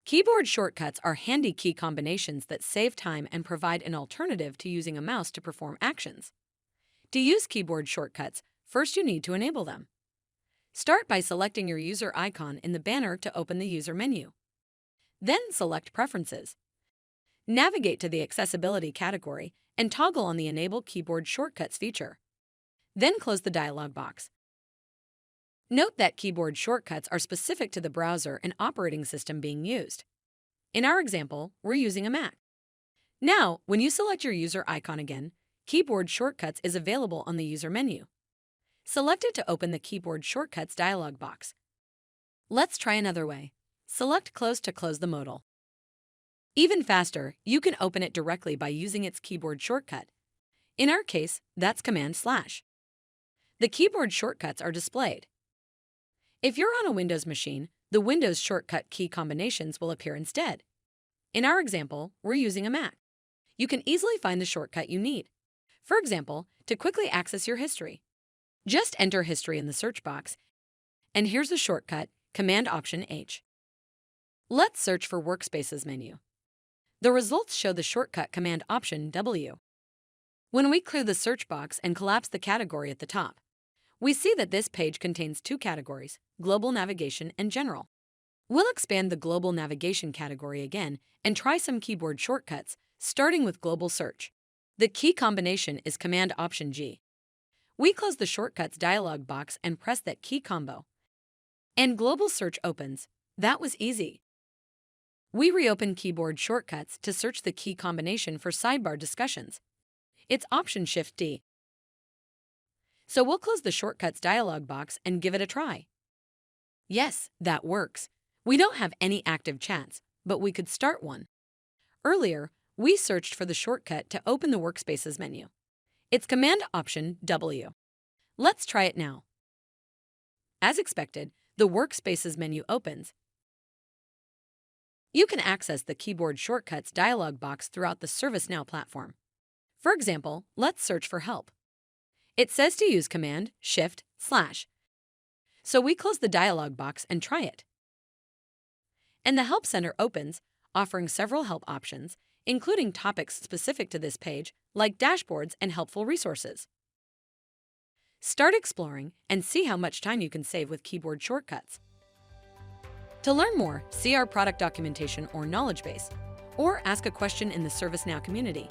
Keyboard shortcuts are handy key combinations that save time and provide an alternative to using a mouse to perform actions. To use keyboard shortcuts, first you need to enable them. Start by selecting your user icon in the banner to open the user menu. Then select Preferences. Navigate to the Accessibility category and toggle on the Enable Keyboard Shortcuts feature. Then close the dialog box. Note that keyboard shortcuts are specific to the browser and operating system being used. In our example, we're using a Mac. Now, when you select your user icon again, Keyboard Shortcuts is available on the user menu. Select it to open the Keyboard Shortcuts dialog box. Let's try another way. Select Close to close the modal. Even faster, you can open it directly by using its keyboard shortcut. In our case, that's Command/. The keyboard shortcuts are displayed. If you're on a Windows machine, the Windows shortcut key combinations will appear instead. In our example, we're using a Mac. You can easily find the shortcut you need. For example, to quickly access your history, just enter History in the search box, and here's the shortcut, Command-Option-H. Let's search for Workspaces menu. The results show the shortcut Command-Option-W. When we clear the search box and collapse the category at the top, we see that this page contains two categories, Global Navigation and General. We'll expand the Global Navigation category again and try some keyboard shortcuts, starting with Global Search. The key combination is Command-Option-G. We close the Shortcuts dialog box and press that key combo. And Global Search opens. That was easy. We reopen Keyboard Shortcuts to search the key combination for sidebar discussions. It's Option-Shift-D. So we'll close the Shortcuts dialog box and give it a try. Yes, that works. We don't have any active chats, but we could start one. Earlier, we searched for the shortcut to open the Workspaces menu. It's Command-Option-W. Let's try it now. As expected, the Workspaces menu opens. You can access the Keyboard Shortcuts dialog box throughout the ServiceNow platform. For example, let's search for help. It says to use Command-Shift/. So we close the dialog box and try it. And the Help Center opens, offering several help options, including topics specific to this page, like dashboards and helpful resources. Start exploring and see how much time you can save with keyboard shortcuts. To learn more, see our product documentation or knowledge base, or ask a question in the ServiceNow community.